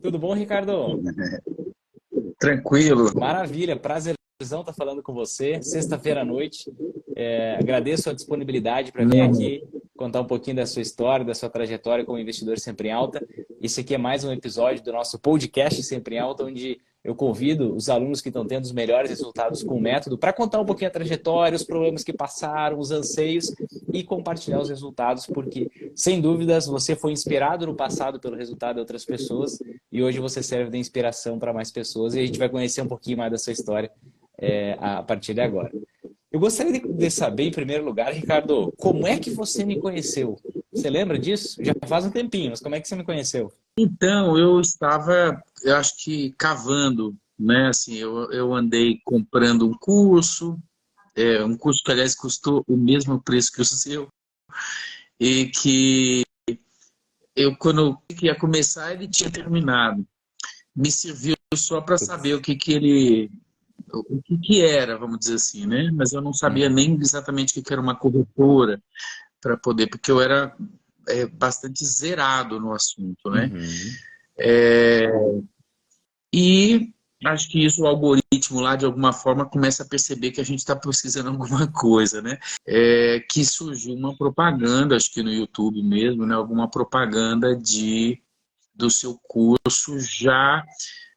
Tudo bom, Ricardo? Tranquilo. Maravilha, prazerzão estar falando com você. Sexta-feira à noite. Agradeço a disponibilidade para vir Não, aqui contar um pouquinho da sua história, da sua trajetória como investidor sempre em alta. Esse aqui é mais um episódio do nosso podcast Sempre em Alta, onde eu convido os alunos que estão tendo os melhores resultados com o método para contar um pouquinho a trajetória, os problemas que passaram, os anseios e compartilhar os resultados, porque, sem dúvidas, você foi inspirado no passado pelo resultado de outras pessoas e hoje você serve de inspiração para mais pessoas e a gente vai conhecer um pouquinho mais da sua história a partir de agora. Eu gostaria de saber, em primeiro lugar, Ricardo, como é que você me conheceu? Você lembra disso? Já faz um tempinho, mas como é que você me conheceu? então, eu estava, eu acho que cavando, né? Assim, eu andei comprando um curso que, aliás, custou o mesmo preço que o seu, e que quando eu ia começar, ele tinha terminado. Me serviu só para saber Putz. o que era, vamos dizer assim, né? Mas eu não sabia Uhum. nem exatamente o que era uma corretora para poder, porque eu era bastante zerado no assunto, né? Uhum. E acho que isso, o algoritmo lá, de alguma forma, começa a perceber que a gente está precisando de alguma coisa, né? Que surgiu uma propaganda, acho que no YouTube mesmo, né? Alguma propaganda do seu curso já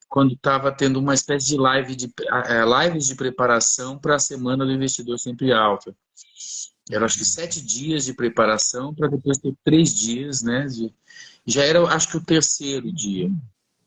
quando estava tendo uma espécie de lives de preparação para a Semana do Investidor Sempre Alta. Eram acho que 7 dias de preparação para depois ter 3 dias, né? Já era, acho que o terceiro dia.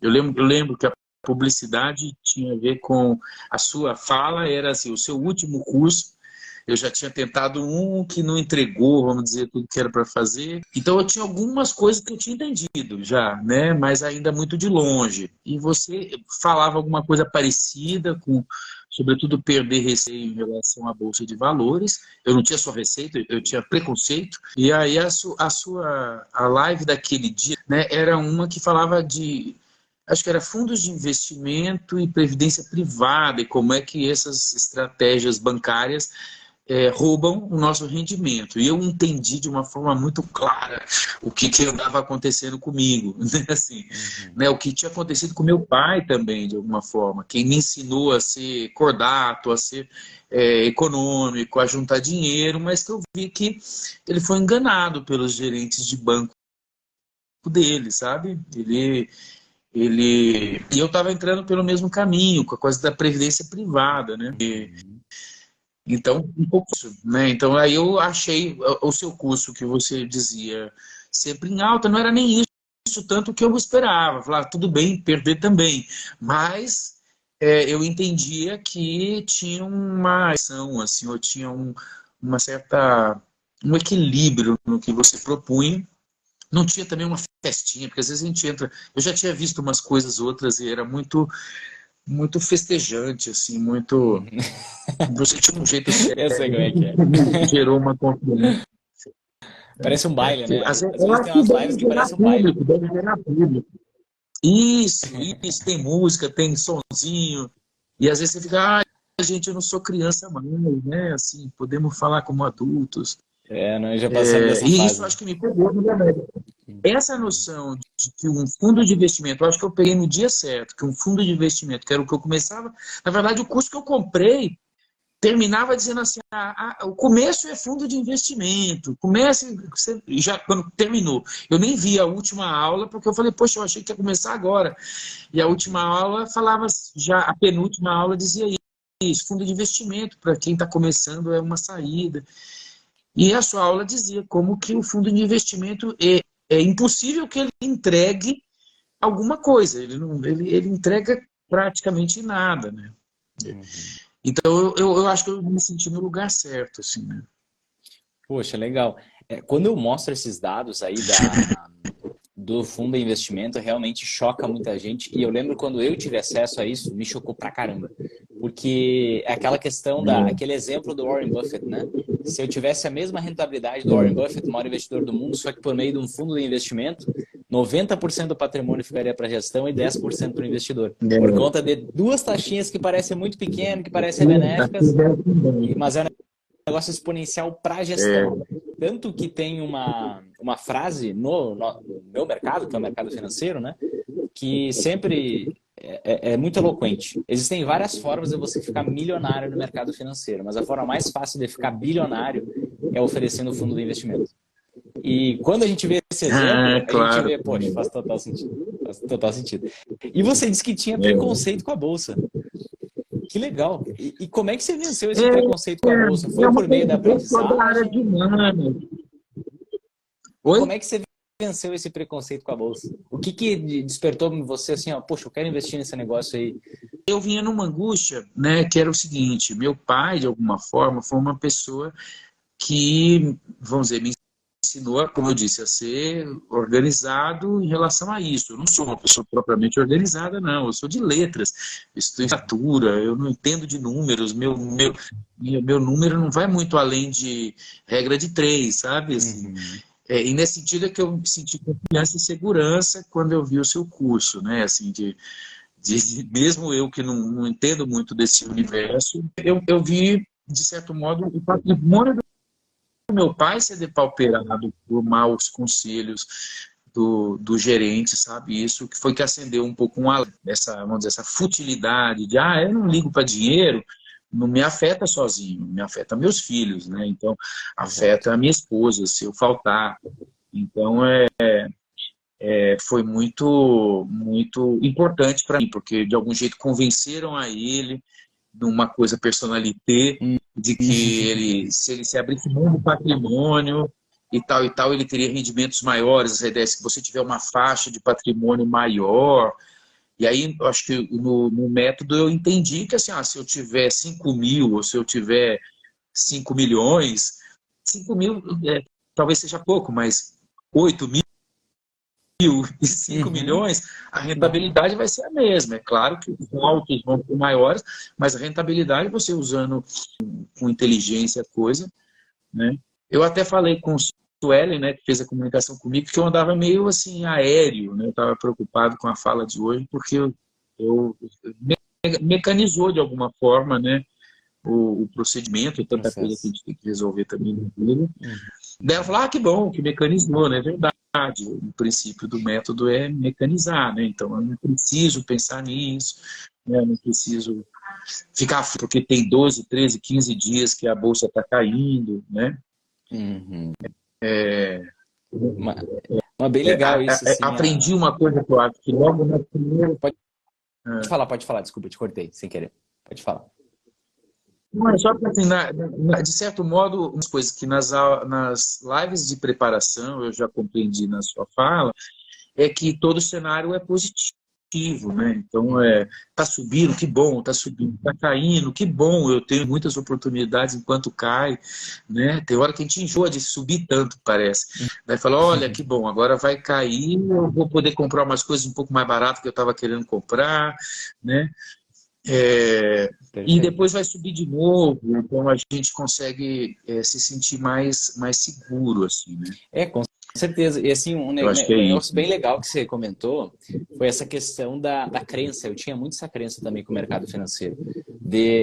Eu lembro que a publicidade tinha a ver com a sua fala, era assim, o seu último curso. Eu já tinha tentado um que não entregou, vamos dizer, tudo que era para fazer. Então eu tinha algumas coisas que eu tinha entendido já, né? Mas ainda muito de longe. E você falava alguma coisa parecida com, sobretudo, perder receio em relação à bolsa de valores. Eu não tinha só receita, eu tinha preconceito. E aí a live daquele dia, né, era uma que falava de, acho que era fundos de investimento e previdência privada, e como é que essas estratégias bancárias roubam o nosso rendimento. E eu entendi de uma forma muito clara o que andava acontecendo comigo, né? Assim, Uhum. né? O que tinha acontecido com meu pai também, de alguma forma. Quem me ensinou a ser cordato, a ser econômico, a juntar dinheiro, mas que eu vi que ele foi enganado pelos gerentes de banco dele, sabe? E eu estava entrando pelo mesmo caminho, com a coisa da previdência privada, né? Uhum. Então, um pouco isso, né? Então, aí eu achei o seu curso que você dizia sempre em alta, não era nem isso tanto que eu esperava. Falar, tudo bem, perder também. Mas eu entendia que tinha uma ação, assim, ou tinha uma certa, um equilíbrio no que você propunha. Não tinha também uma festinha, porque às vezes a gente entra. Eu já tinha visto umas coisas outras e era muito, muito festejante, assim, muito. Uhum. Você tinha um jeito sério, Eu sei como é que é. gerou uma confiança. Parece um baile, né? Às Eu vezes acho tem que umas lives deve que gerar parecem um baile. público, deve gerar público. Isso, tem música, tem sonzinho. E às vezes você fica, gente, eu não sou criança mais, né? Assim, podemos falar como adultos. Nós já passamos dessa E isso fase. acho que me pegou, na verdade. Essa noção de que um fundo de investimento, eu acho que eu peguei no dia certo, que um fundo de investimento, que era o que eu começava, na verdade, o curso que eu comprei terminava dizendo assim, o começo é fundo de investimento, comece, já quando terminou, eu nem vi a última aula, porque eu falei, poxa, eu achei que ia começar agora, e a última Uhum. aula falava, já a penúltima aula dizia isso, fundo de investimento, para quem está começando é uma saída, e a sua aula dizia como que o fundo de investimento é impossível que ele entregue alguma coisa, ele, não, ele entrega praticamente nada, né? Uhum. Então eu acho que eu me senti no lugar certo, assim, né? Poxa, legal. Quando eu mostro esses dados aí do fundo de investimento, realmente choca muita gente. E eu lembro quando eu tive acesso a isso, me chocou pra caramba. Porque é aquela questão aquele exemplo do Warren Buffett, né? Se eu tivesse a mesma rentabilidade do Warren Buffett, o maior investidor do mundo, só que por meio de um fundo de investimento, 90% do patrimônio ficaria para gestão e 10% para o investidor. Por conta de duas taxinhas que parecem muito pequenas, que parecem benéficas, mas é um negócio exponencial para a gestão. Tanto que tem uma frase no meu mercado, que é o mercado financeiro, né? que sempre é muito eloquente. Existem várias formas de você ficar milionário no mercado financeiro, mas a forma mais fácil de ficar bilionário é oferecendo o fundo de investimento. E quando a gente vê esse exemplo, a gente vê, poxa, faz total sentido. Faz total sentido. E você disse que tinha preconceito com a Bolsa. Que legal. E como é que você venceu esse preconceito com a Bolsa? Foi por meio da aprendizagem? Como é que você venceu esse preconceito com a Bolsa? O que despertou em você assim, ó, poxa, eu quero investir nesse negócio aí? Eu vinha numa angústia, né, que era o seguinte, meu pai, de alguma forma, foi uma pessoa que, vamos dizer, me ensinou, como eu disse, a ser organizado em relação a isso. Eu não sou uma pessoa propriamente organizada, não. Eu sou de letras, estudo literatura, eu não entendo de números. Meu número não vai muito além de regra de 3, sabe? Assim, e nesse sentido é que eu senti confiança e segurança quando eu vi o seu curso, né? Assim, mesmo eu que não entendo muito desse universo, eu vi, de certo modo, o patrimônio do meu pai ser depauperado por maus conselhos do gerente, sabe? Isso que foi que acendeu um pouco vamos dizer, essa futilidade de, eu não ligo para dinheiro, não me afeta sozinho, me afeta meus filhos, né? Então, afeta a minha esposa se eu faltar. Então, foi muito, muito importante para mim, porque de algum jeito convenceram a ele numa coisa personalité, de que se ele se abrisse mão do patrimônio e tal, ele teria rendimentos maiores. A ideia é que se você tiver uma faixa de patrimônio maior. E aí, eu acho que no método eu entendi que assim, se eu tiver 5 mil ou se eu tiver 5 milhões, 5 mil talvez seja pouco, mas 8 mil e 5 milhões, a rentabilidade vai ser a mesma. É claro que os altos vão ser maiores, mas a rentabilidade você usando com inteligência a coisa, né? Eu até falei com o Suelen, né, que fez a comunicação comigo, que eu andava meio assim aéreo, né? Eu estava preocupado com a fala de hoje, porque eu mecanizou de alguma forma, né, o procedimento, tanta coisa que a gente tem que resolver também no vida. Daí ela falou, que bom, que mecanizou, né? É verdade. O princípio do método é mecanizar, né? Então eu não preciso pensar nisso, né? Eu não preciso ficar porque tem 12, 13, 15 dias que a bolsa está caindo, né? Mas bem legal isso. Assim, aprendi uma coisa que eu acho que logo na primeira... Pode falar, desculpa, te cortei sem querer. Pode falar. Mas só que, assim, de certo modo, umas coisas que nas lives de preparação eu já compreendi na sua fala, é que todo cenário é positivo, né? Então, tá subindo, que bom, tá subindo, tá caindo, que bom, eu tenho muitas oportunidades enquanto cai, né? Tem hora que a gente enjoa de subir tanto, parece. Daí fala, olha, que bom, agora vai cair, eu vou poder comprar umas coisas um pouco mais baratas que eu estava querendo comprar, né? E depois vai subir de novo, então a gente consegue se sentir mais seguro, assim, né? Com certeza. E assim, um negócio bem legal que você comentou foi essa questão da crença. Eu tinha muito essa crença também com o mercado financeiro.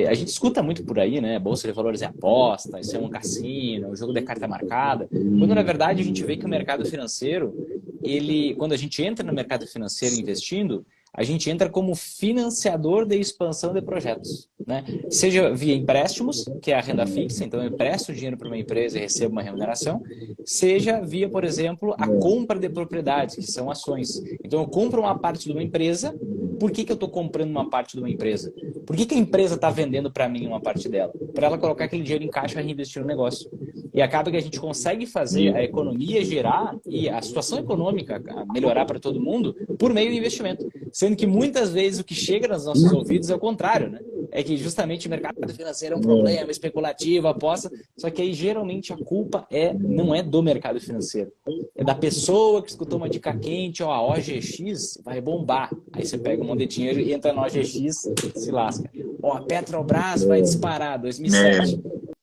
A gente escuta muito por aí, né? Bolsa de valores é aposta, isso é um cassino, um jogo de carta marcada. Quando na verdade a gente vê que o mercado financeiro, quando a gente entra no mercado financeiro investindo, a gente entra como financiador de expansão de projetos, né? Seja via empréstimos, que é a renda fixa, então eu empresto dinheiro para uma empresa e recebo uma remuneração, seja via, por exemplo, a compra de propriedades, que são ações. Então eu compro uma parte de uma empresa. Por que eu estou comprando uma parte de uma empresa? Por que a empresa está vendendo para mim uma parte dela? Para ela colocar aquele dinheiro em caixa e reinvestir no negócio. E acaba que a gente consegue fazer a economia girar e a situação econômica melhorar para todo mundo por meio do investimento. Sendo que muitas vezes o que chega nos nossos ouvidos é o contrário, né? É que justamente o mercado financeiro é um problema, especulativo, aposta, só que aí geralmente a culpa não é do mercado financeiro. É da pessoa que escutou uma dica quente, a OGX vai bombar. Aí você pega um monte de dinheiro e entra na OGX, se lasca. A Petrobras vai disparar, 2007.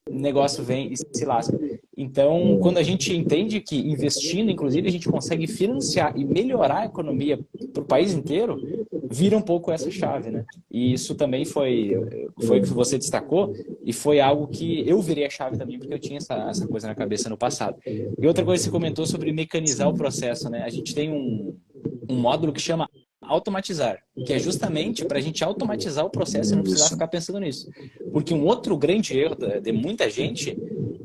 O negócio vem e se lasca. Então, quando a gente entende que investindo, inclusive, a gente consegue financiar e melhorar a economia para o país inteiro, vira um pouco essa chave, né? E isso também foi o que você destacou e foi algo que eu virei a chave também, porque eu tinha essa coisa na cabeça no passado. E outra coisa que você comentou sobre mecanizar o processo, né? A gente tem um módulo que chama automatizar, que é justamente para a gente automatizar o processo e não precisar ficar pensando nisso. Porque um outro grande erro de muita gente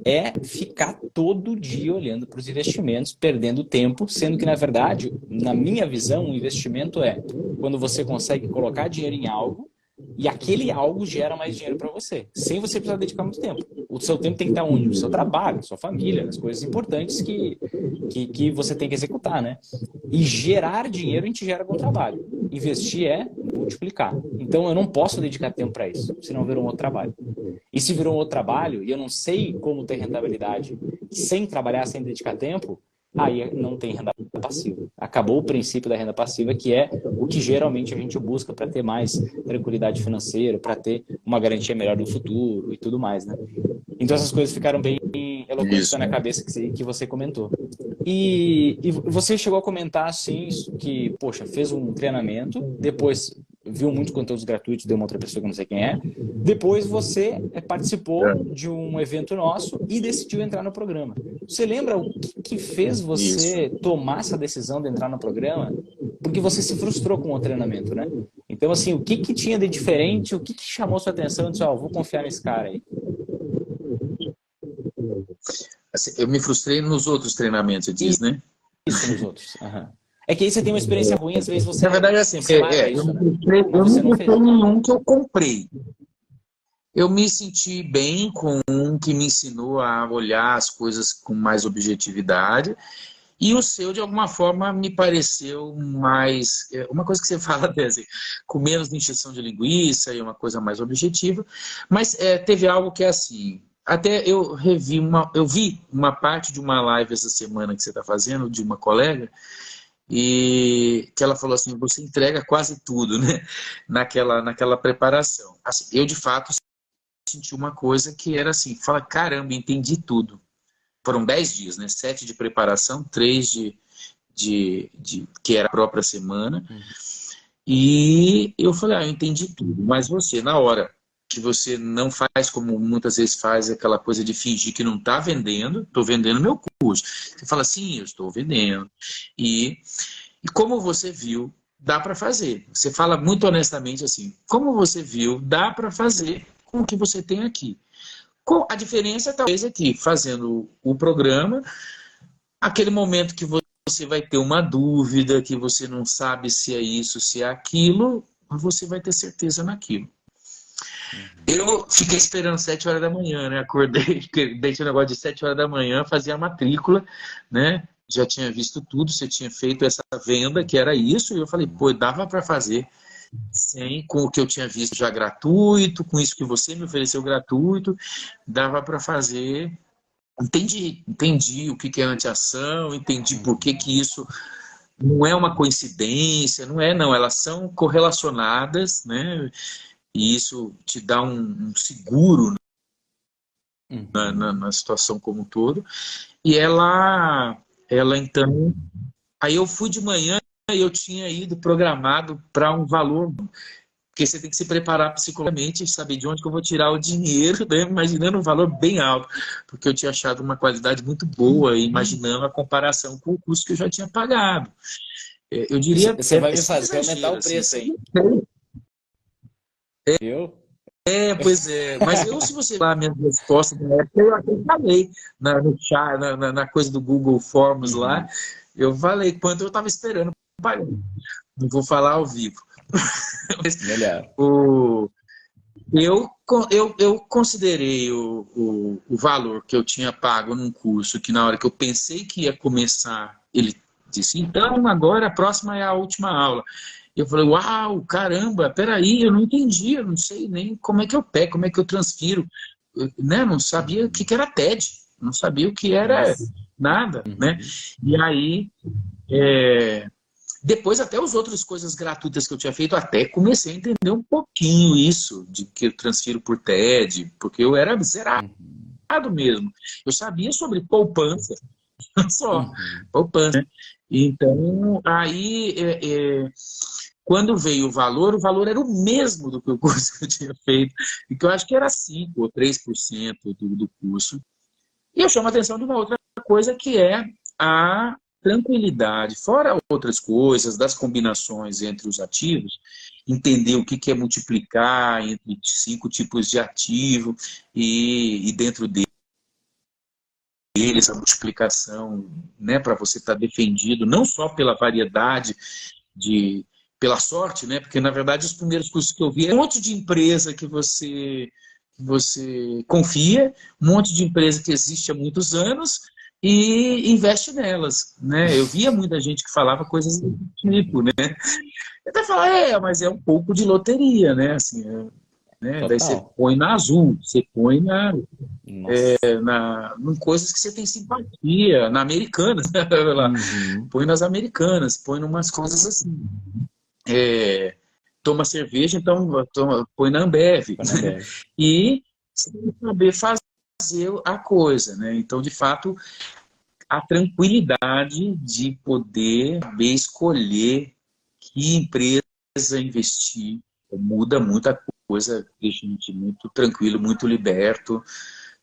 é ficar todo dia olhando para os investimentos, perdendo tempo, sendo que, na verdade, na minha visão, um investimento é quando você consegue colocar dinheiro em algo e aquele algo gera mais dinheiro para você, sem você precisar dedicar muito tempo. O seu tempo tem que estar onde? No seu trabalho, na sua família, nas coisas importantes que você tem que executar, né? E gerar dinheiro a gente gera com o trabalho. Investir é multiplicar. Então eu não posso dedicar tempo para isso, senão virou um outro trabalho. E se virou um outro trabalho e eu não sei como ter rentabilidade sem trabalhar, sem dedicar tempo, aí não tem renda passiva. Acabou o princípio da renda passiva, que é o que geralmente a gente busca para ter mais tranquilidade financeira, para ter uma garantia melhor do futuro e tudo mais, né? Então essas coisas ficaram bem eloquentes na minha cabeça que você comentou. E você chegou a comentar assim que, poxa, fez um treinamento, depois viu muitos conteúdos gratuitos de uma outra pessoa que eu não sei quem é, depois você participou de um evento nosso e decidiu entrar no programa. Você lembra o que fez você tomar essa decisão de entrar no programa? Porque você se frustrou com o treinamento, né? Então, assim, o que tinha de diferente, o que chamou sua atenção e disse, vou confiar nesse cara aí? Assim, eu me frustrei nos outros treinamentos, você diz, né? Isso, nos outros. Uhum. É que aí você tem uma experiência ruim, às vezes você... Na verdade, assim, eu me frustrei em um que eu comprei. Eu me senti bem com um que me ensinou a olhar as coisas com mais objetividade. E o seu, de alguma forma, me pareceu mais... Uma coisa que você fala até assim, com menos injeção de linguiça e uma coisa mais objetiva. Mas teve algo que é assim... Até eu vi uma parte de uma live essa semana que você está fazendo, de uma colega, e que ela falou assim, você entrega quase tudo, né? Naquela preparação. Assim, eu, de fato, senti uma coisa que era assim, fala, caramba, entendi tudo. Foram 10 dias, né? 7 de preparação, 3 que era a própria semana. E eu falei, eu entendi tudo. Mas você, na hora que você não faz como muitas vezes faz, aquela coisa de fingir que não está vendendo, estou vendendo meu curso. Você fala, sim, eu estou vendendo. E como você viu, dá para fazer. Você fala muito honestamente assim, como você viu, dá para fazer com o que você tem aqui. A diferença talvez é que, fazendo o programa, aquele momento que você vai ter uma dúvida, que você não sabe se é isso, se é aquilo, você vai ter certeza naquilo. Eu fiquei esperando 7 horas da manhã, né? Acordei, deixei o negócio de 7 horas da manhã, fazia a matrícula, né? Já tinha visto tudo, você tinha feito essa venda, que era isso, e eu falei, pô, dava para fazer com o que eu tinha visto já gratuito, com isso que você me ofereceu gratuito, dava para fazer. Entendi o que é anti-ação, entendi por que isso não é uma coincidência, não, elas são correlacionadas, né? E isso te dá um seguro na situação como um todo. E ela então... Aí eu fui de manhã e eu tinha ido programado para um valor... Porque você tem que se preparar psicologicamente e saber de onde que eu vou tirar o dinheiro, né? Imaginando um valor bem alto. Porque eu tinha achado uma qualidade muito boa, imaginando a comparação com o custo que eu já tinha pagado. Eu diria... Você vai me fazer aumentar o preço, hein? Pois é. Mas se você lá minha resposta na época, eu até falei no chat, na coisa do Google Forms lá, eu falei quanto eu estava esperando pagar. Não vou falar ao vivo. Melhor. Eu considerei o valor que eu tinha pago num curso que na hora que eu pensei que ia começar, ele disse, então agora a próxima é a última aula. Eu falei, uau, caramba, peraí, eu não entendi, eu não sei nem como é que eu pego, como é que eu transfiro. Né? Não sabia o que era TED, não sabia o que era nada. Né? E aí, depois até as outras coisas gratuitas que eu tinha feito, até comecei a entender um pouquinho isso, de que eu transfiro por TED, porque eu era zerado mesmo. Eu sabia sobre poupança, só, poupança. Então, aí... Quando veio o valor era o mesmo do que o curso que eu tinha feito, e que eu acho que era 5% ou 3% do curso. E eu chamo a atenção de uma outra coisa, que é tranquilidade, fora outras coisas, das combinações entre os ativos, entender o que é multiplicar entre 5 tipos de ativo e dentro deles a multiplicação, né, para você estar defendido, não só pela variedade, pela sorte, né, porque na verdade os primeiros cursos que eu vi é um monte de empresa que você confia, um monte de empresa que existe há muitos anos e investe nelas, né? Eu via muita gente que falava coisas do tipo, né? Eu até falava, mas é um pouco de loteria, né? Assim, né? Daí você põe na Azul, você põe em coisas que você tem simpatia, na Americanas, põe nas Americanas, põe em umas coisas assim. Toma cerveja, então põe na Ambev. E você tem que saber fazer a coisa, né? Então, de fato, a tranquilidade de poder saber escolher que empresa investir muda muita coisa, deixa a gente muito tranquilo, muito liberto.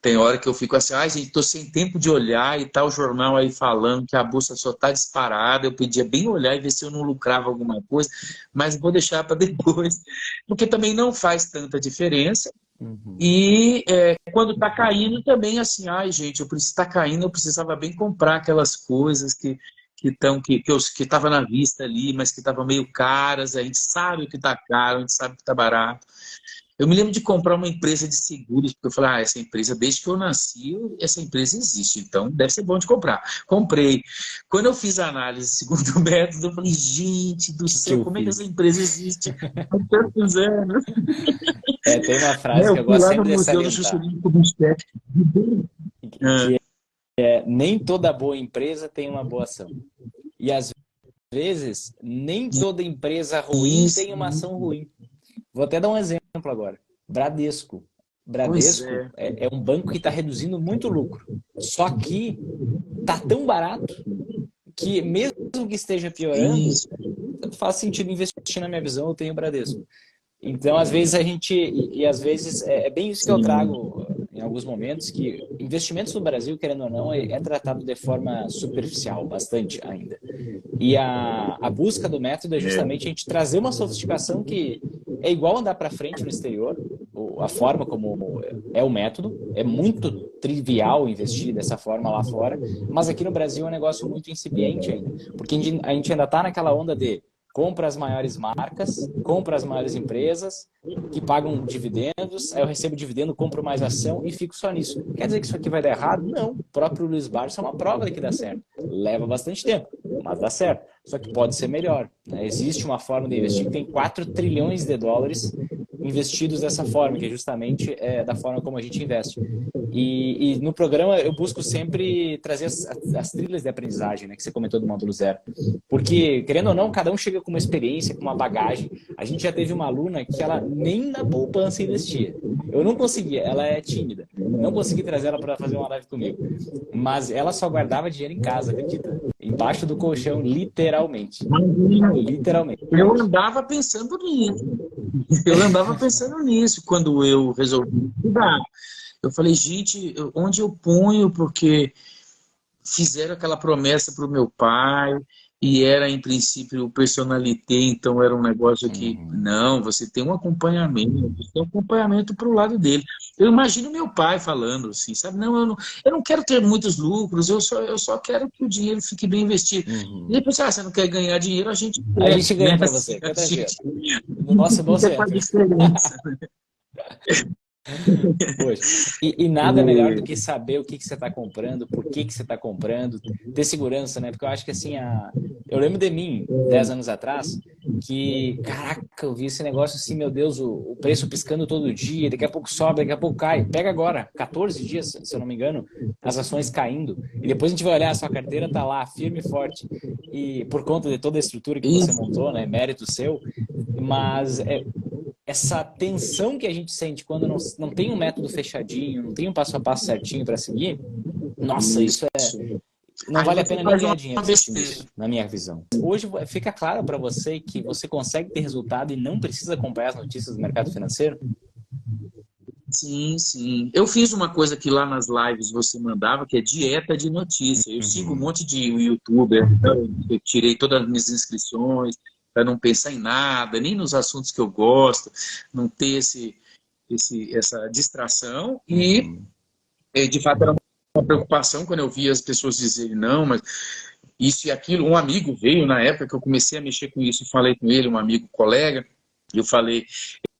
Tem hora que eu fico assim, gente, tô sem tempo de olhar e tá o jornal aí falando que a bolsa só tá disparada. Eu podia bem olhar e ver se eu não lucrava alguma coisa, mas vou deixar para depois, porque também não faz tanta diferença. E quando tá caindo também, assim, gente, tá caindo, eu precisava bem comprar aquelas coisas que estava na vista ali, mas que estavam meio caras. A gente sabe o que tá caro, a gente sabe o que tá barato. Eu me lembro de comprar uma empresa de seguros, porque eu falei, essa empresa, desde que eu nasci, essa empresa existe, então deve ser bom de comprar. Comprei. Quando eu fiz a análise segundo o método, eu falei, gente do céu, como é que essa emprisa existe há tantos anos? Tem uma frase que eu gosto sempre de salientar. Que nem toda boa empresa tem uma boa ação. E às vezes, nem toda empresa ruim tem uma ação ruim. Vou até dar um exemplo agora. Bradesco. Bradesco é um banco que está reduzindo muito o lucro. Só que está tão barato que mesmo que esteja piorando, faz sentido investir, na minha visão, eu tenho o Bradesco. Então, às vezes às vezes é bem isso que eu trago em alguns momentos, que investimentos no Brasil, querendo ou não, é tratado de forma superficial, bastante ainda. E a busca do método é justamente a gente trazer uma sofisticação que é igual andar para frente no exterior, a forma como é o método, é muito trivial investir dessa forma lá fora, mas aqui no Brasil é um negócio muito incipiente ainda, porque a gente ainda está naquela onda de compra as maiores marcas, compra as maiores empresas que pagam dividendos, aí eu recebo dividendo, compro mais ação e fico só nisso. Quer dizer que isso aqui vai dar errado? Não. O próprio Luiz Barros é uma prova de que dá certo. Leva bastante tempo, mas dá certo. Só que pode ser melhor, né? Existe uma forma de investir que tem 4 trilhões de dólares investidos dessa forma, que é justamente da forma como a gente investe. E no programa eu busco sempre trazer as trilhas de aprendizagem, né, que você comentou do módulo 0. Porque, querendo ou não, cada um chega com uma experiência, com uma bagagem. A gente já teve uma aluna que ela nem na poupança investia. Eu não conseguia, ela é tímida. Não consegui trazer ela para fazer uma live comigo. Mas ela só guardava dinheiro em casa, acredita? Embaixo do colchão, literalmente. Literalmente. Eu andava pensando nisso quando eu resolvi estudar. Eu falei, gente, onde eu ponho? Porque fizeram aquela promessa para o meu pai e era, em princípio, o personalité, então era um negócio que, não, você tem um acompanhamento para o lado dele. Eu imagino meu pai falando assim, sabe? Não, eu não quero ter muitos lucros, eu só quero que o dinheiro fique bem investido. E depois, você não quer ganhar dinheiro, a gente ganha para você. No nosso bolso é. Poxa. E nada melhor do que saber o que você está comprando, por que você está comprando, ter segurança, né? Porque eu acho que assim, eu lembro de mim, 10 anos atrás, que, caraca, eu vi esse negócio assim, meu Deus, o preço piscando todo dia, daqui a pouco sobe, daqui a pouco cai. Pega agora, 14 dias, se eu não me engano, as ações caindo. E depois a gente vai olhar, a sua carteira tá lá, firme e forte. E por conta de toda a estrutura que você montou, né? Mérito seu. Mas essa tensão que a gente sente quando não tem um método fechadinho, não tem um passo a passo certinho para seguir, nossa, isso não vale a pena nem ganhar dinheiro nisso, na minha visão. Hoje fica claro para você que você consegue ter resultado e não precisa acompanhar as notícias do mercado financeiro? Sim, sim. Eu fiz uma coisa que lá nas lives você mandava, que é dieta de notícia. Eu sigo um monte de youtuber, então eu tirei todas as minhas inscrições para não pensar em nada, nem nos assuntos que eu gosto, não ter essa distração. E, de fato, era uma preocupação quando eu via as pessoas dizerem, não, mas isso e aquilo. Um amigo veio na época que eu comecei a mexer com isso, e falei com ele, um amigo, colega, eu falei,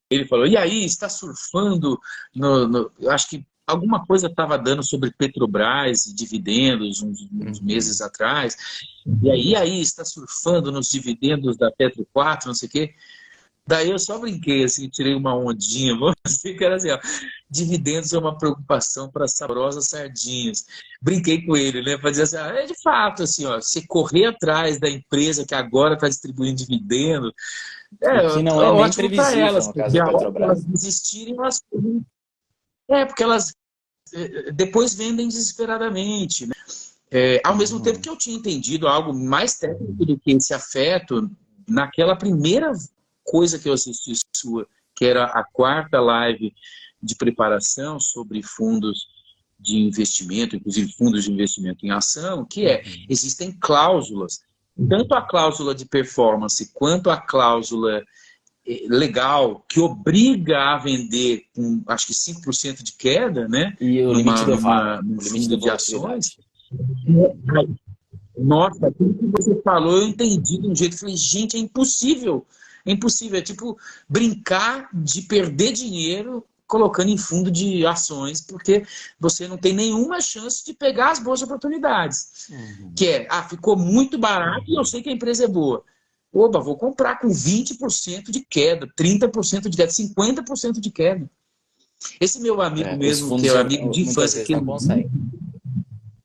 ele falou, e aí, está surfando eu acho que alguma coisa estava dando sobre Petrobras e dividendos uns meses atrás, e aí, está surfando nos dividendos da Petro 4, não sei o quê. Daí eu só brinquei, assim, tirei uma ondinha, vamos dizer que era assim, ó, dividendos é uma preocupação para saborosas sardinhas. Brinquei com ele, né, para dizer assim, é de fato, assim, ó, você correr atrás da empresa que agora está distribuindo dividendos, O que não é nem ótimo para previsível elas, no caso porque da a hora que Petrobras. elas desistirem, elas... porque elas depois vendem desesperadamente, né? Ao mesmo tempo que eu tinha entendido algo mais técnico do que esse afeto, naquela primeira coisa que eu assisti sua, que era a quarta live de preparação sobre fundos de investimento, inclusive fundos de investimento em ação, que existem cláusulas, tanto a cláusula de performance quanto a cláusula legal, que obriga a vender com, acho que 5% de queda, né? E o limite do VaR, Num o limite da fundo de ações. volatilidade. Nossa, aquilo que você falou, eu entendi de um jeito. Eu falei, gente, é impossível. É impossível. É tipo brincar de perder dinheiro colocando em fundo de ações, porque você não tem nenhuma chance de pegar as boas oportunidades. Que ficou muito barato e eu sei que a empresa é boa. Oba, vou comprar com 20% de queda, 30% de queda, 50% de queda. Esse meu amigo mesmo, que é amigo de muitas infância, vezes que não ele... consegue,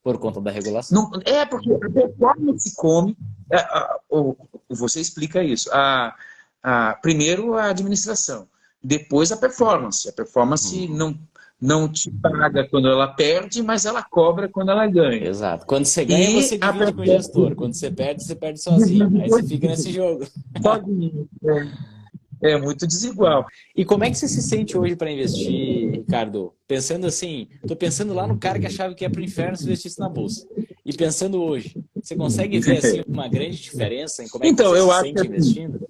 por conta da regulação. Não, porque a performance come. Você explica isso. Primeiro a administração, depois a performance. A performance não te paga quando ela perde, mas ela cobra quando ela ganha. Exato. Quando você ganha, você divide com o gestor. Quando você perde sozinho. Aí você fica nesse jogo. Sozinho. É muito desigual. E como é que você se sente hoje para investir, Ricardo? Pensando assim, tô pensando lá no cara que achava que ia para o inferno se investisse na bolsa. E pensando hoje, você consegue ver assim uma grande diferença em como é que Então, você eu se acho que sente investindo?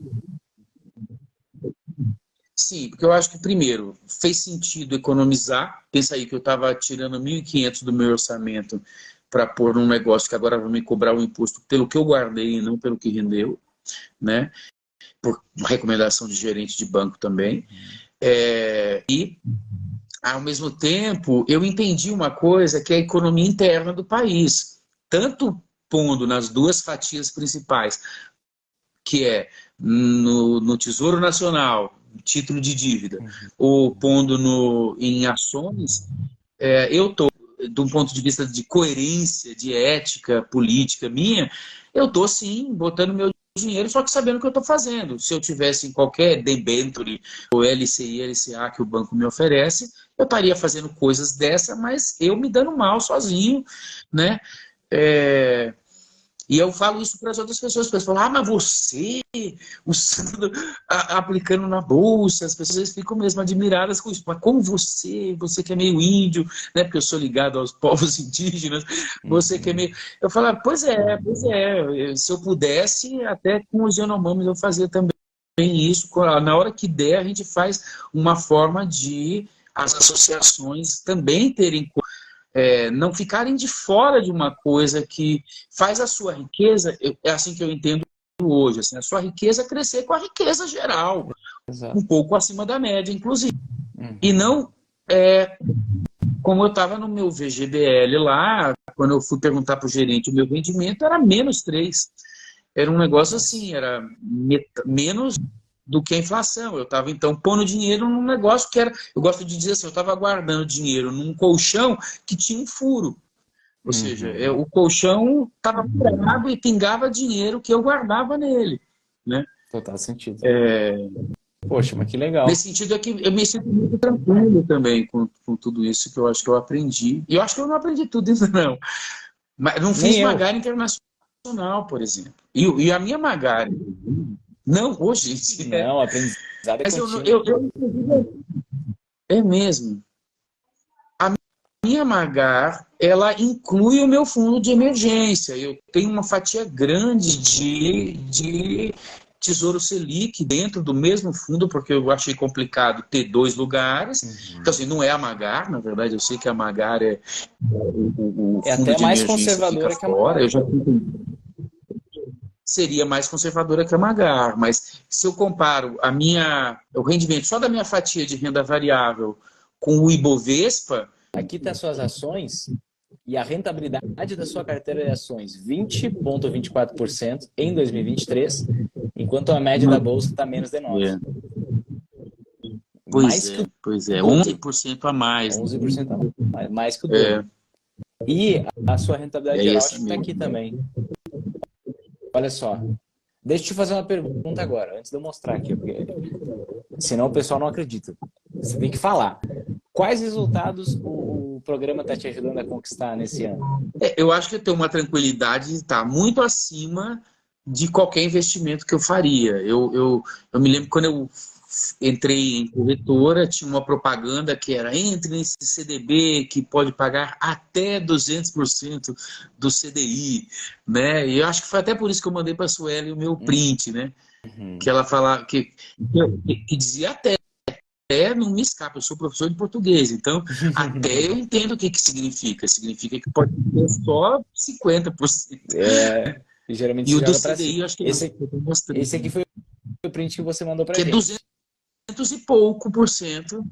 sim, porque eu acho que, primeiro, fez sentido economizar. Pensa aí que eu estava tirando 1.500 do meu orçamento para pôr num negócio que agora vai me cobrar o imposto pelo que eu guardei e não pelo que rendeu, né? Por recomendação de gerente de banco também. E, ao mesmo tempo, eu entendi uma coisa que é a economia interna do país. Tanto pondo nas duas fatias principais, que é no Tesouro Nacional, título de dívida, ou pondo em ações, eu estou, de um ponto de vista de coerência, de ética política minha, eu estou sim botando meu dinheiro, só que sabendo o que eu estou fazendo. Se eu tivesse em qualquer debenture ou LCI, LCA que o banco me oferece, eu estaria fazendo coisas dessa, mas eu me dando mal sozinho, né? E eu falo isso para as outras pessoas. As pessoas falam, mas você, aplicando na bolsa, as pessoas ficam mesmo admiradas com isso. Mas como você que é meio índio, né? Porque eu sou ligado aos povos indígenas, você que é meio... Eu falo, pois é. Se eu pudesse, até com os Yanomamis eu fazia também isso. Na hora que der, a gente faz uma forma de as associações também terem... não ficarem de fora de uma coisa que faz a sua riqueza, é assim que eu entendo hoje, assim, a sua riqueza crescer com a riqueza geral, um pouco acima da média, inclusive. E não, como eu estava no meu VGBL lá, quando eu fui perguntar para o gerente o meu rendimento, era -3. Era um negócio assim, era menos do que a inflação. Eu estava, então, pondo dinheiro num negócio que era... Eu gosto de dizer assim, eu estava guardando dinheiro num colchão que tinha um furo. Ou seja, o colchão estava furado e pingava dinheiro que eu guardava nele, né? Total sentido. Poxa, mas que legal. Nesse sentido é que eu me sinto muito tranquilo também com tudo isso que eu acho que eu aprendi. E eu acho que eu não aprendi tudo isso, não. Mas não fiz Magari Internacional, por exemplo. E a minha Magari... Não, hoje. Não, aprendizado é mas contínuo. é mesmo. minha Magar, ela inclui o meu fundo de emergência. Eu tenho uma fatia grande de Tesouro Selic dentro do mesmo fundo, porque eu achei complicado ter dois lugares. Então, assim, não é a Magar, na verdade, eu sei que a Magar é o É fundo até de mais emergência fica conservadora que a fora. Magar. Eu já seria mais conservadora que a Magar, mas se eu comparo o rendimento só da minha fatia de renda variável com o Ibovespa, Aqui está suas ações e a rentabilidade da sua carteira de ações 20,24% em 2023, enquanto a média da bolsa está menos de 9%. Mais que o pois é, dobro. 11% a mais. 11% a mais, mais que o dobro. E a sua rentabilidade geral acho que está aqui também. Olha só. Deixa eu te fazer uma pergunta agora, antes de eu mostrar aqui, porque senão o pessoal não acredita. Você tem que falar. Quais resultados o programa está te ajudando a conquistar nesse ano? Eu acho que eu tenho uma tranquilidade de estar muito acima de qualquer investimento que eu faria. Eu me lembro quando eu entrei em corretora, tinha uma propaganda que era: entre nesse CDB que pode pagar até 200% do CDI, né? E eu acho que foi até por isso que eu mandei para a Sueli o meu print, né? Que ela falava que dizia até não me escapa, eu sou professor de português, então até eu entendo o que significa. Significa que pode ter só 50%. Geralmente E você o do joga para cima. CDI, eu acho que Esse aqui foi o print que você mandou para que é gente. 200 e pouco por cento.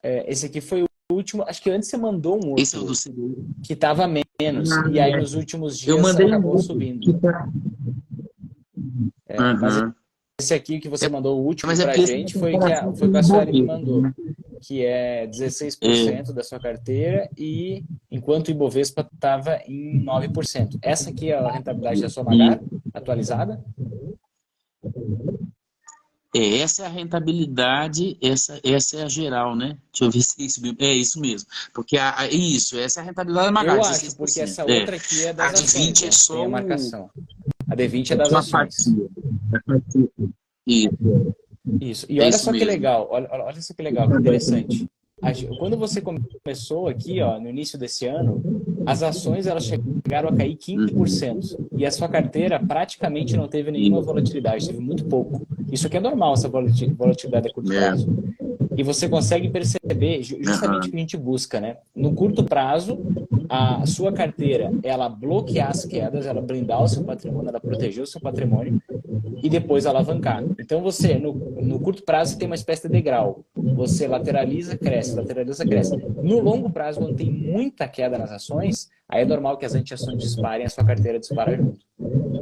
Esse aqui foi o último, acho que antes você mandou um outro. Esse é o do CDI. Que estava menos, e aí nos últimos dias eu mandei acabou subindo. Mas esse aqui que você mandou, o último pra gente, foi que a Sueli me mandou, que é 16% da sua carteira, e enquanto o Ibovespa estava em 9%. Essa aqui é a rentabilidade da sua Magar, atualizada? Essa é a rentabilidade, essa é a geral, né? Deixa eu ver se é isso mesmo. É isso mesmo. Porque essa é a rentabilidade da Magar, Eu 16%. acho, porque essa outra aqui é das ações. A de 20 é só tem a marcação. A de 20 é das só ações. fatia. Isso. E olha só que legal, olha só que legal, que interessante. Quando você começou aqui, ó, no início desse ano, as ações elas chegaram a cair 15%. E a sua carteira praticamente não teve nenhuma volatilidade, teve muito pouco. Isso aqui é normal, essa volatilidade a curto prazo. E você consegue perceber justamente o que a gente busca, né? No curto prazo, a sua carteira, ela bloquear as quedas, ela blindar o seu patrimônio, ela proteger o seu patrimônio e depois alavancar. Então você, no curto prazo, você tem uma espécie de degrau. Você lateraliza, cresce, lateraliza, cresce. No longo prazo, quando tem muita queda nas ações, aí é normal que as anti-ações disparem e a sua carteira dispara junto.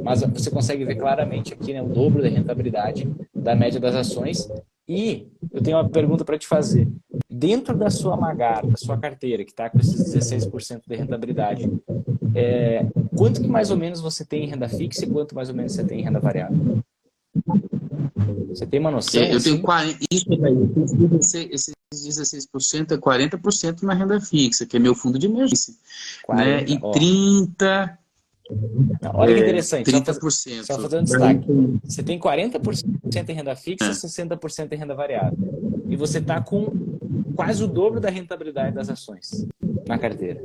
Mas você consegue ver claramente aqui, né, o dobro da rentabilidade da média das ações. E eu tenho uma pergunta para te fazer. Dentro da sua Magar, da sua carteira, que está com esses 16% de rentabilidade, quanto que mais ou menos você tem em renda fixa e quanto mais ou menos você tem em renda variável? Você tem uma noção? Eu assim? tenho 40%, esses 16% é 40% na renda fixa, que é meu fundo de emergência. 40, né? E 30%. Olha que interessante, 30%. Só fazer um destaque. Você tem 40% em renda fixa e 60% em renda variável. E você está com quase o dobro da rentabilidade das ações na carteira.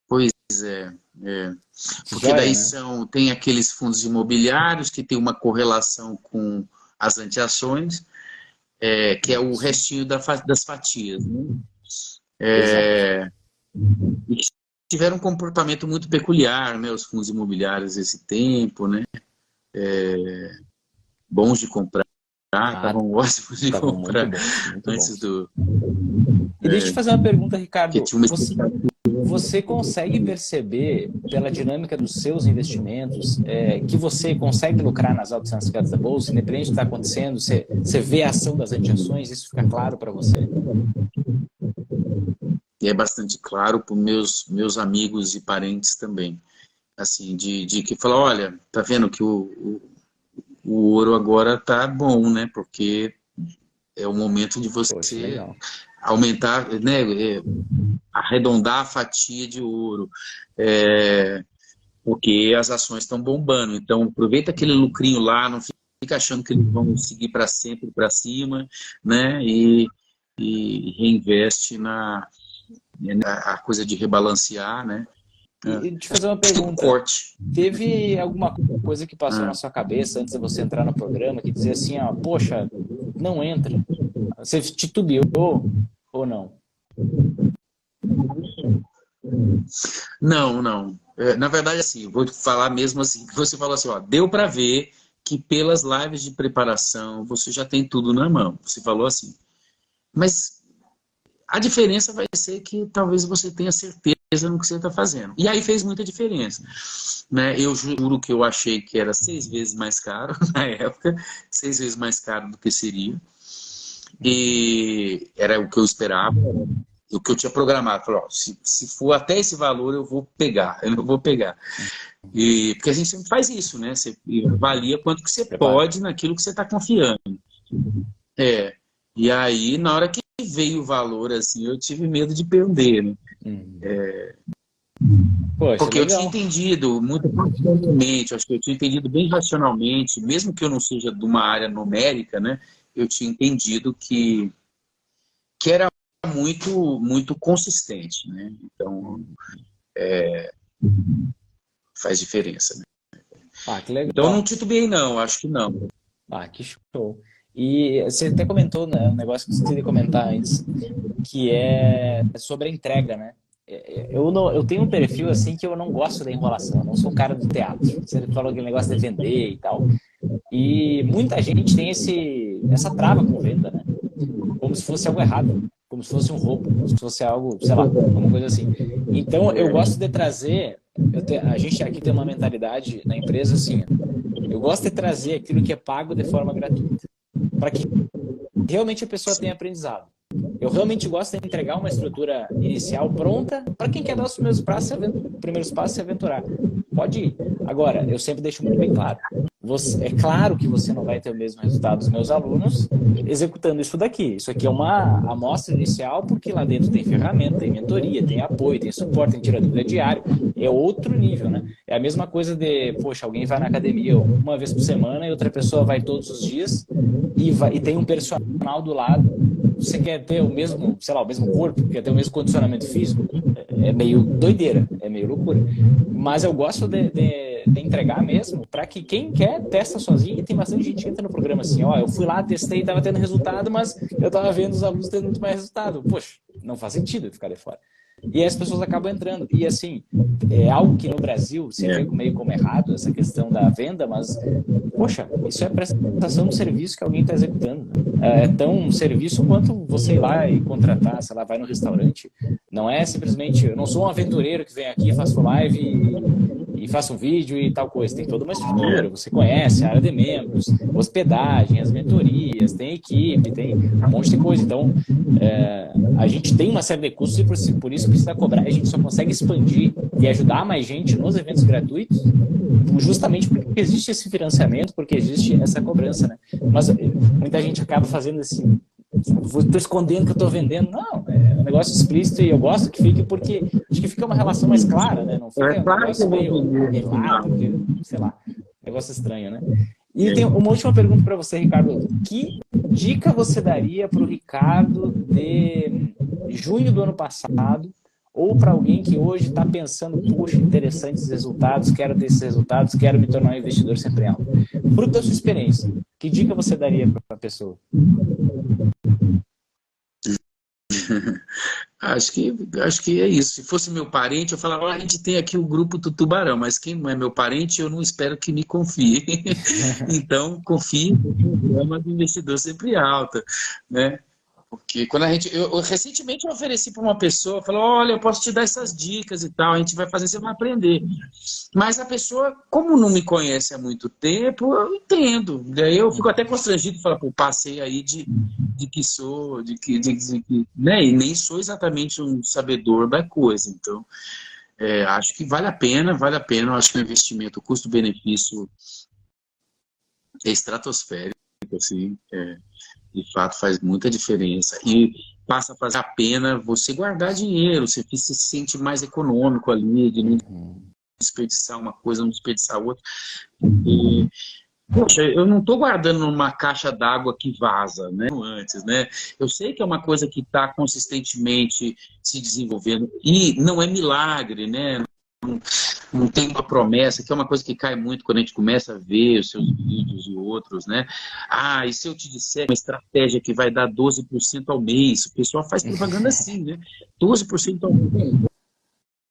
Pois é. Porque daí tem aqueles fundos imobiliários que tem uma correlação com as anti-ações, que é o restinho das fatias. Né? E que tiveram um comportamento muito peculiar, né? Os fundos imobiliários esse tempo, né? Bons de comprar, estavam ótimos de comprar muito antes do... E deixa eu te fazer uma pergunta, Ricardo. Você consegue perceber, pela dinâmica dos seus investimentos, que você consegue lucrar nas altas e nas quedas da bolsa, independente do que está acontecendo? Você vê a ação das anti-ações, isso fica claro para você? E é bastante claro para meus amigos e parentes também. Assim, de que falar, olha, tá vendo que o ouro agora tá bom, né? Porque é o momento de você aumentar, né? Arredondar a fatia de ouro. Porque as ações estão bombando. Então, aproveita aquele lucrinho lá, não fica achando que eles vão seguir para sempre para cima, né? E e reinveste na a coisa de rebalancear, né? E te fazer uma pergunta. Corte. Teve alguma coisa que passou na sua cabeça antes de você entrar no programa que dizia assim, ó, poxa, não entra. Você titubeou ou não? Não. Na verdade, assim, vou falar mesmo assim, que você falou assim, ó, deu para ver que pelas lives de preparação você já tem tudo na mão. Você falou assim. Mas a diferença vai ser que talvez você tenha certeza no que você está fazendo. E aí fez muita diferença. Né? Eu juro que eu achei que era 6 vezes mais caro na época, 6 vezes mais caro do que seria. E era o que eu esperava, o que eu tinha programado. Falei, ó, se for até esse valor, eu não vou pegar. Porque a gente sempre faz isso, né? Você avalia quanto que você pode naquilo que você está confiando. E aí, na hora que veio o valor, assim, eu tive medo de perder, né? Poxa, porque legal. eu tinha entendido muito racionalmente, acho que eu tinha entendido bem racionalmente, mesmo que eu não seja de uma área numérica, né? Eu tinha entendido que era muito consistente, né? Então, faz diferença, né? Que legal. Então, eu não titubeei, não, acho que não. Que show. E você até comentou, né, um negócio que você queria comentar antes, que é sobre a entrega, né? Eu tenho um perfil assim que eu não gosto da enrolação, eu não sou um cara do teatro. Você falou aquele negócio de vender e tal. E muita gente tem essa trava com venda, né? Como se fosse algo errado, como se fosse um roubo, como se fosse algo, sei lá, alguma coisa assim. Então, eu gosto de trazer, a gente aqui tem uma mentalidade na empresa assim, eu gosto de trazer aquilo que é pago de forma gratuita, para que realmente a pessoa tenha aprendizado. Eu realmente gosto de entregar uma estrutura inicial pronta para quem quer dar os primeiros passos e se aventurar. Pode ir. Agora, eu sempre deixo muito bem claro. É claro que você não vai ter o mesmo resultado dos meus alunos executando isso daqui. Isso aqui é uma amostra inicial, porque lá dentro tem ferramenta, tem mentoria, tem apoio, tem suporte, tem tira dúvida diário. É outro nível, né? É a mesma coisa de, poxa, alguém vai na academia uma vez por semana e outra pessoa vai todos os dias e tem um personal do lado. Você quer ter o mesmo, sei lá, o mesmo corpo, quer ter o mesmo condicionamento físico, é meio doideira, é meio loucura. Mas eu gosto de entregar mesmo, para que quem quer testa sozinho, e tem bastante gente que entra no programa assim, ó, eu fui lá, testei, estava tendo resultado, mas eu estava vendo os alunos tendo muito mais resultado. Poxa, não faz sentido eu ficar de fora. E aí as pessoas acabam entrando. E assim, é algo que no Brasil se vê meio como errado, essa questão da venda, mas, poxa, isso é prestação de serviço que alguém está executando. Né? É tão um serviço quanto você ir lá e contratar, sei lá, vai no restaurante. Não é simplesmente, eu não sou um aventureiro que vem aqui, faço live e faço um vídeo e tal coisa. Tem toda uma estrutura, você conhece a área de membros, hospedagem, as mentorias, tem equipe, tem um monte de coisa. Então, a gente tem uma série de custos e por isso precisa cobrar. A gente só consegue expandir e ajudar mais gente nos eventos gratuitos justamente porque existe esse financiamento, porque existe essa cobrança, né? Mas muita gente acaba fazendo assim, estou escondendo que eu estou vendendo. Não, é um negócio explícito e eu gosto que fique porque acho que fica uma relação mais clara, né? Não fica um negócio meio relado, sei lá, negócio estranho, né? E tem uma última pergunta para você, Ricardo. Que dica você daria para o Ricardo de junho do ano passado ou para alguém que hoje está pensando, puxa, interessantes resultados, quero ter esses resultados, quero me tornar um investidor sempre alto? Fruto da sua experiência, que dica você daria para a pessoa? Acho que é isso. Se fosse meu parente, eu falava, a gente tem aqui o grupo do Tubarão, mas quem não é meu parente, eu não espero que me confie. Então, confie no programa do Investidor Sempre Alta, né? Porque quando eu recentemente eu ofereci para uma pessoa, falou, olha, eu posso te dar essas dicas e tal, a gente vai fazer, você vai aprender. Mas a pessoa, como não me conhece há muito tempo, eu entendo. Daí eu fico até constrangido, falar, pô, passei aí de que sou, né? E nem sou exatamente um sabedor da coisa. Então, acho que vale a pena. Eu acho que o investimento, o custo-benefício é estratosférico, assim, de fato faz muita diferença e passa a fazer a pena você guardar dinheiro, você se sente mais econômico ali, de não desperdiçar uma coisa, não desperdiçar outra. E Poxa, eu não estou guardando numa caixa d'água que vaza, né? Antes, né? Eu sei que é uma coisa que está consistentemente se desenvolvendo e não é milagre, né? Não tem uma promessa, que é uma coisa que cai muito quando a gente começa a ver os seus vídeos e outros, né? Ah, e se eu te disser uma estratégia que vai dar 12% ao mês? O pessoal faz propaganda assim, né? 12% ao mês.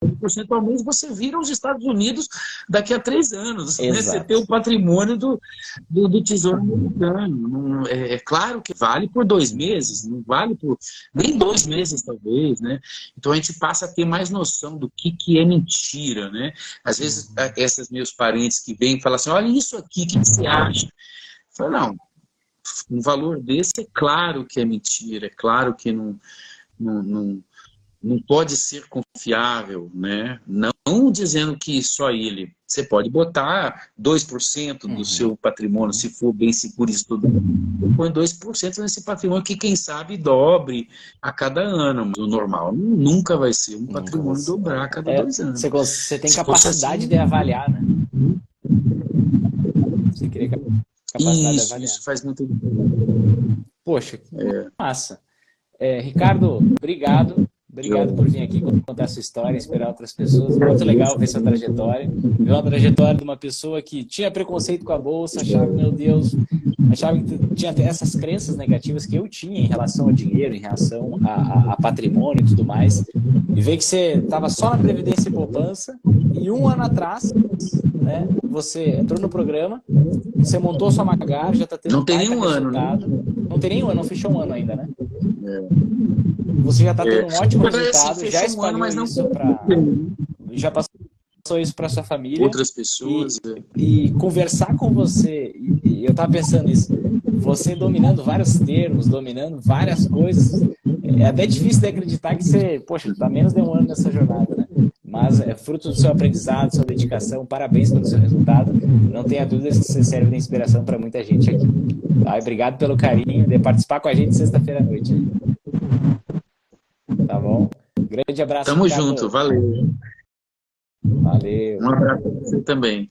12% ao mês, você vira os Estados Unidos daqui a 3 anos. Né? Você tem o patrimônio do Tesouro Americano. É claro que vale por 2 meses, não vale por nem 2 meses, talvez. Né? Então a gente passa a ter mais noção do que é mentira. Né? Às vezes, esses meus parentes que vêm e falam assim: olha isso aqui, o que você acha? Eu falo, não, um valor desse é claro que é mentira, é claro que não pode ser confiável, né? Não dizendo que só ele. Você pode botar 2% do seu patrimônio, se for bem seguro isso tudo. Põe 2% nesse patrimônio que, quem sabe, dobre a cada ano. Mas o normal nunca vai ser um patrimônio dobrar a cada 2 anos. Você tem capacidade assim, de avaliar, né? Você queria capacidade de avaliar. Isso faz muito... Poxa, que massa. Ricardo, obrigado. Obrigado por vir aqui contar a sua história, inspirar outras pessoas. Muito legal ver sua trajetória. Ver uma trajetória de uma pessoa que tinha preconceito com a bolsa, achava, meu Deus, achava que tinha essas crenças negativas que eu tinha em relação ao dinheiro, em relação a patrimônio e tudo mais. E ver que você estava só na Previdência e Poupança e 1 ano atrás, né, você entrou no programa, você montou sua Magar, já está tendo não tem nenhum ano, né? Não tem nenhum ano, não fechou um ano ainda, né? Você já está tendo um ótimo resultado, já espalhou isso para... Já passou isso para sua família. Outras pessoas. E conversar com você, e eu estava pensando nisso, você dominando vários termos, dominando várias coisas, é até difícil de acreditar que você, poxa, está menos de um ano nessa jornada, né? Mas é fruto do seu aprendizado, sua dedicação, parabéns pelo seu resultado. Não tenha dúvidas que você serve de inspiração para muita gente aqui. Tá? Obrigado pelo carinho de participar com a gente sexta-feira à noite. Tá bom? Grande abraço. Tamo junto, valeu. Valeu. Um abraço para você também.